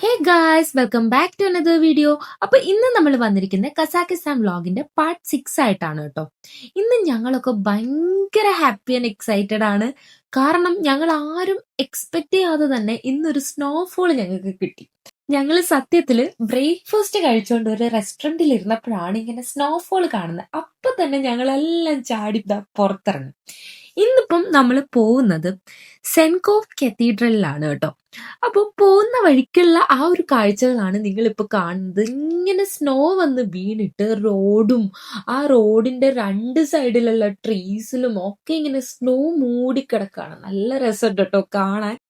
Hey guys, welcome back to another video. അപ്പൊ ഇന്ന് നമ്മൾ വന്നിരിക്കുന്നത് കസാക്കിസ്ഥാൻ വ്ളോഗിന്റെ പാർട്ട് 6 ആയിട്ടാണ് കേട്ടോ. ഇന്ന് ഞങ്ങളൊക്കെ ഭയങ്കര ഹാപ്പി ആൻഡ് എക്സൈറ്റഡ് ആണ്. കാരണം ഞങ്ങൾ ആരും എക്സ്പെക്ട് ചെയ്യാതെ തന്നെ ഇന്നൊരു സ്നോഫോൾ ഞങ്ങൾക്ക് കിട്ടി. ഞങ്ങൾ സത്യത്തില് ബ്രേക്ക്ഫാസ്റ്റ് കഴിച്ചുകൊണ്ട് ഒരു റെസ്റ്റോറന്റിൽ ഇരുന്നപ്പോഴാണ് ഇങ്ങനെ സ്നോഫോൾ കാണുന്നത്. അപ്പൊ തന്നെ ഞങ്ങളെല്ലാം ചാടി പുറത്തിറങ്ങി. ഇന്നിപ്പം നമ്മൾ പോകുന്നത് സെൻകോവ് കത്തീഡ്രലിലാണ് കേട്ടോ. അപ്പൊ പോകുന്ന വഴിക്കുള്ള ആ ഒരു കാഴ്ചകളാണ് നിങ്ങളിപ്പോ കാണുന്നത്. ഇങ്ങനെ സ്നോ വന്ന് വീണിട്ട് റോഡും ആ റോഡിന്റെ രണ്ട് സൈഡിലുള്ള ട്രീസിലും ഒക്കെ ഇങ്ങനെ സ്നോ മൂടിക്കിടക്കാണ്. നല്ല രസമുണ്ട് കേട്ടോ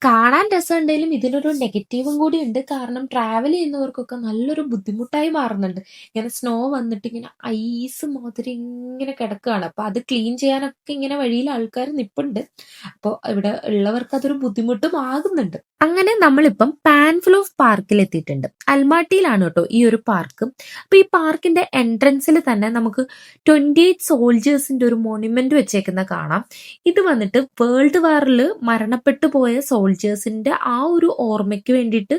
കാണാൻ രസമുണ്ടെങ്കിലും ഇതിനൊരു നെഗറ്റീവും കൂടി ഉണ്ട്. കാരണം ട്രാവൽ ചെയ്യുന്നവർക്കൊക്കെ നല്ലൊരു ബുദ്ധിമുട്ടായി മാറുന്നുണ്ട്. ഇങ്ങനെ സ്നോ വന്നിട്ട് ഇങ്ങനെ ഐസ് മാതിരി ഇങ്ങനെ കിടക്കുകയാണ്. അപ്പൊ അത് ക്ലീൻ ചെയ്യാനൊക്കെ ഇങ്ങനെ വഴിയിൽ ആൾക്കാർ നിപ്പുണ്ട്. അപ്പോൾ ഇവിടെ ഉള്ളവർക്ക് അതൊരു ബുദ്ധിമുട്ടും ആകുന്നുണ്ട്. അങ്ങനെ നമ്മളിപ്പം പാൻഫ്ലോഫ് പാർക്കിൽ എത്തിയിട്ടുണ്ട്. അൽമാട്ടിയിലാണ് കേട്ടോ ഈ ഒരു പാർക്ക്. അപ്പൊ ഈ പാർക്കിന്റെ എൻട്രൻസിൽ തന്നെ നമുക്ക് 28 സോൾജേഴ്സിന്റെ ഒരു മോണ്യുമെന്റ് വെച്ചേക്കുന്ന കാണാം. ഇത് വന്നിട്ട് വേൾഡ് വാറിൽ മരണപ്പെട്ടു പോയ സോൾജേഴ്സിന്റെ ആ ഒരു ഓർമ്മയ്ക്ക് വേണ്ടിയിട്ട്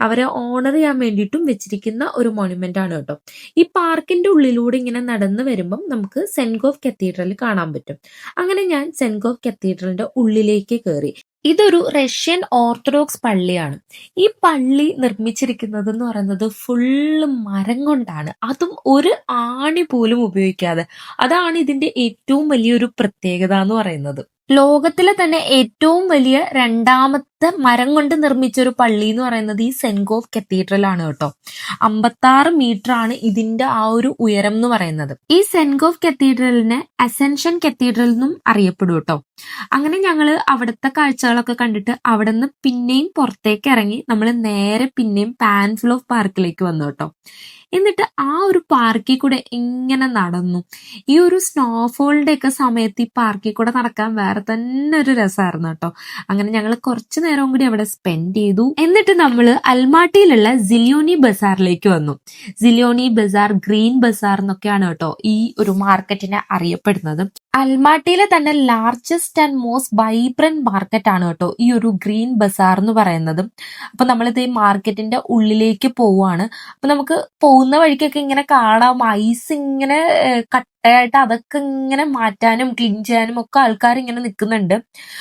അവരെ ഓണർ ചെയ്യാൻ വേണ്ടിയിട്ടും വെച്ചിരിക്കുന്ന ഒരു മോണ്യുമെന്റ് ആണ് കേട്ടോ. ഈ പാർക്കിന്റെ ഉള്ളിലൂടെ ഇങ്ങനെ നടന്നു വരുമ്പം നമുക്ക് സെൻകോവ് കത്തീഡ്രൽ കാണാൻ പറ്റും. അങ്ങനെ ഞാൻ സെൻകോവ് കത്തീഡ്രലിന്റെ ഉള്ളിലേക്ക് കയറി. ഇതൊരു റഷ്യൻ ഓർത്തഡോക്സ് പള്ളിയാണ്. ഈ പള്ളി നിർമ്മിച്ചിരിക്കുന്നത് എന്ന് പറയുന്നത് ഫുള്ള് മരം കൊണ്ടാണ്. അതും ഒരു ആണി പോലും ഉപയോഗിക്കാതെ. അതാണ് ഇതിന്റെ ഏറ്റവും വലിയൊരു പ്രത്യേകത എന്ന് പറയുന്നത്. ലോകത്തിലെ തന്നെ ഏറ്റവും വലിയ രണ്ടാമത്തെ മരം കൊണ്ട് നിർമ്മിച്ച ഒരു പള്ളി എന്ന് പറയുന്നത് ഈ സെൻകോവ് കത്തീഡ്രൽ ആണ് കേട്ടോ. 56 മീറ്റർ ആണ് ഇതിന്റെ ആ ഒരു ഉയരം എന്ന് പറയുന്നത്. ഈ സെൻകോവ് കത്തീഡ്രലിനെ അസെൻഷൻ കത്തീഡ്രൽ എന്നും അറിയപ്പെടും കേട്ടോ. അങ്ങനെ ഞങ്ങള് അവിടുത്തെ കാഴ്ചകളൊക്കെ കണ്ടിട്ട് അവിടെ നിന്ന് പിന്നെയും പുറത്തേക്ക് ഇറങ്ങി നമ്മൾ നേരെ പിന്നെയും പാൻഫ്ലോഫ് പാർക്കിലേക്ക് വന്നു കേട്ടോ. എന്നിട്ട് ആ ഒരു പാർക്കിൽ കൂടെ ഇങ്ങനെ നടന്നു. ഈ ഒരു സ്നോഫോളിന്റെ ഒക്കെ സമയത്ത് ഈ പാർക്കിൽ കൂടെ നടക്കാൻ വേറെ തന്നെ ഒരു രസമായിരുന്നു കേട്ടോ. അങ്ങനെ ഞങ്ങൾ കുറച്ചു നേരം കൂടി അവിടെ സ്പെൻഡ് ചെയ്തു. എന്നിട്ട് നമ്മൾ അൽമാട്ടിയിലുള്ള സിലിയോണി ബസാറിലേക്ക് വന്നു. സിലിയോണി ബസാർ, ഗ്രീൻ ബസാർ എന്നൊക്കെയാണ് കേട്ടോ ഈ ഒരു മാർക്കറ്റിനെ അറിയപ്പെടുന്നത്. അൽമാട്ടിയിലെ തന്നെ largest and most vibrant market ആണ് കേട്ടോ ഈ ഒരു ഗ്രീൻ ബസാർ എന്ന് പറയുന്നത്. അപ്പൊ നമ്മളിത് ഈ മാർക്കറ്റിന്റെ ഉള്ളിലേക്ക് പോവാണ്. അപ്പൊ നമുക്ക് പോകുന്ന വഴിക്കൊക്കെ ഇങ്ങനെ കാണാം ഐസ് ഇങ്ങനെ കട്ടയായിട്ട് അതൊക്കെ ഇങ്ങനെ മാറ്റാനും ക്ലീൻ ചെയ്യാനും ഒക്കെ ആൾക്കാർ ഇങ്ങനെ നിൽക്കുന്നുണ്ട്.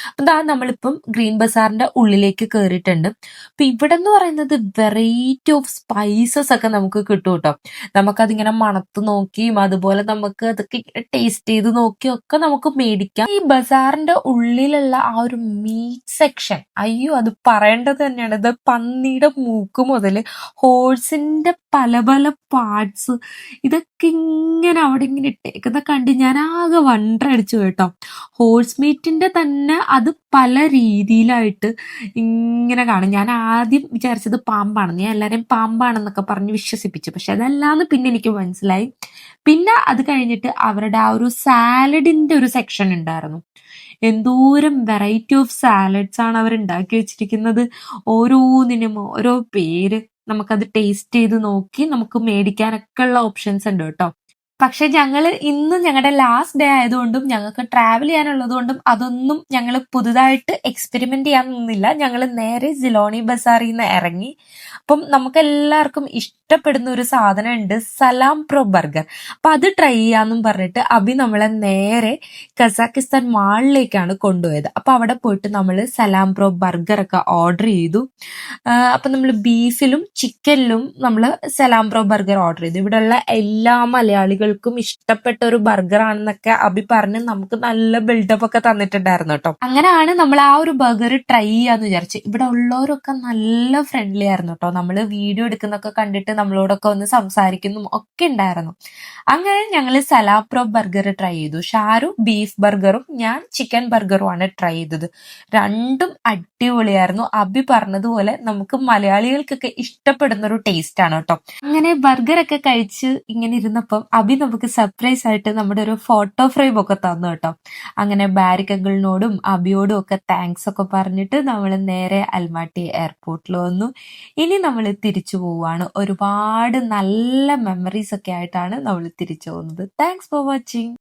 അപ്പൊ നമ്മളിപ്പം ഗ്രീൻ ബസാറിന്റെ ഉള്ളിലേക്ക് കയറിയിട്ടുണ്ട്. അപ്പൊ ഇവിടെ എന്ന് പറയുന്നത് വെറൈറ്റി ഓഫ് സ്പൈസസ് ഒക്കെ നമുക്ക് കിട്ടും കേട്ടോ. നമുക്കതിങ്ങനെ മണത്ത് നോക്കിയും അതുപോലെ നമുക്ക് അതൊക്കെ ടേസ്റ്റ് ചെയ്ത് നോക്കിയും ഒക്കെ നമുക്ക് മേടിക്കാം. ഈ ബസാറിന്റെ ഉള്ളിലുള്ള ആ ഒരു മീറ്റ് സെക്ഷൻ, അയ്യോ അത് പറയേണ്ടത് തന്നെയാണ്. ഇത് പന്നിയുടെ മൂക്ക് മുതൽ ഹോഴ്സിന്റെ പല പല പാർട്സ് ഇതൊക്കെ ഇങ്ങനെ അവിടെ ഇങ്ങനെ ഇട്ടേക്കുന്ന കണ്ട് ഞാൻ ആകെ വണ്ടടിച്ചു കേട്ടോ. ഹോഴ്സ് മീറ്റിന്റെ തന്നെ അത് പല രീതിയിലായിട്ട് ഇങ്ങനെ കാണും. ഞാൻ ആദ്യം വിചാരിച്ചത് പാമ്പാണെന്ന്. ഞാൻ എല്ലാവരെയും പാമ്പാണെന്നൊക്കെ പറഞ്ഞ് വിശ്വസിപ്പിച്ചു. പക്ഷെ അതല്ലാന്ന് പിന്നെ എനിക്ക് മനസ്സിലായി. പിന്നെ അത് കഴിഞ്ഞിട്ട് അവരുടെ ആ ഒരു സാലഡിന്റെ ഒരു സെക്ഷൻ ഉണ്ടായിരുന്നു. എന്തോരം വെറൈറ്റി ഓഫ് സാലഡ്സ് ആണ് അവർ ഉണ്ടാക്കി വെച്ചിരിക്കുന്നത്. ഓരോന്നിനും ഓരോ പേര്. നമുക്കത് ടേസ്റ്റ് ചെയ്ത് നോക്കി നമുക്ക് മേടിക്കാനൊക്കെ ഉള്ള ഓപ്ഷൻസ് ഉണ്ട് കേട്ടോ. പക്ഷെ ഇന്ന് ഞങ്ങളുടെ ലാസ്റ്റ് ഡേ ആയതുകൊണ്ടും ഞങ്ങൾക്ക് ട്രാവൽ ചെയ്യാനുള്ളത് കൊണ്ടും അതൊന്നും ഞങ്ങൾ പുതുതായിട്ട് എക്സ്പെരിമെന്റ് ചെയ്യാൻ നിന്നില്ല. ഞങ്ങൾ നേരെ സിലോണി ബസാറിൽ നിന്ന് ഇറങ്ങി. അപ്പം നമുക്ക് എല്ലാവർക്കും ഇഷ്ടപ്പെടുന്ന ഒരു സാധനം ഉണ്ട്, സലാം പ്രോ ബർഗർ. അപ്പൊ അത് ട്രൈ ചെയ്യാന്നും പറഞ്ഞിട്ട് അഭി നമ്മളെ നേരെ കസാക്കിസ്ഥാൻ മാളിലേക്കാണ് കൊണ്ടുപോയത്. അപ്പൊ അവിടെ പോയിട്ട് നമ്മൾ സലാം പ്രോ ബർഗർ ഒക്കെ ഓർഡർ ചെയ്തു. അപ്പൊ നമ്മൾ ബീഫിലും ചിക്കനിലും നമ്മൾ സലാം പ്രോ ബർഗർ ഓർഡർ ചെയ്തു. ഇവിടെയുള്ള എല്ലാ മലയാളികൾക്കും ഇഷ്ടപ്പെട്ട ഒരു ബർഗർ ആണെന്നൊക്കെ അഭി പറഞ്ഞ് നമുക്ക് നല്ല ബിൽഡപ്പ് ഒക്കെ തന്നിട്ടുണ്ടായിരുന്നു കേട്ടോ. അങ്ങനെയാണ് നമ്മൾ ആ ഒരു ബർഗർ ട്രൈ ചെയ്യാന്ന് വിചാരിച്ചു. ഇവിടെ ഉള്ളവരൊക്കെ നല്ല ഫ്രണ്ട്ലി ആയിരുന്നു കേട്ടോ. നമ്മൾ വീഡിയോ എടുക്കുന്നൊക്കെ കണ്ടിട്ട് നമ്മളോടൊക്കെ ഒന്ന് സംസാരിക്കുന്നതും ഒക്കെ ഉണ്ടായിരുന്നു. അങ്ങനെ ഞങ്ങൾ സലാം പ്രോ ബർഗർ ട്രൈ ചെയ്തു. ഷാരു ബീഫ് ബർഗറും ഞാൻ ചിക്കൻ ബർഗറും ആണ് ട്രൈ ചെയ്തത്. രണ്ടും അടിപൊളിയായിരുന്നു. അഭി പറഞ്ഞതുപോലെ നമുക്ക് മലയാളികൾക്കൊക്കെ ഇഷ്ടപ്പെടുന്ന ഒരു ടേസ്റ്റ് ആണ് കേട്ടോ. അങ്ങനെ ബർഗറൊക്കെ കഴിച്ച് ഇങ്ങനെ ഇരുന്നപ്പം അഭി നമുക്ക് സർപ്രൈസ് ആയിട്ട് നമ്മുടെ ഒരു ഫോട്ടോ ഫ്രെയിം ഒക്കെ തന്നു കേട്ടോ. അങ്ങനെ ബാരിക്കകളിനോടും അഭിയോടും ഒക്കെ താങ്ക്സ് ഒക്കെ പറഞ്ഞിട്ട് നമ്മൾ നേരെ അൽമാട്ടി എയർപോർട്ടിൽ വന്നു. ഇനി നമ്മൾ തിരിച്ചു പോവാണ്. ഒരുപാട് നല്ല മെമ്മറീസ് ഒക്കെ ആയിട്ടാണ് നമ്മൾ തിരിച്ചു പോകുന്നത്. Thanks for watching.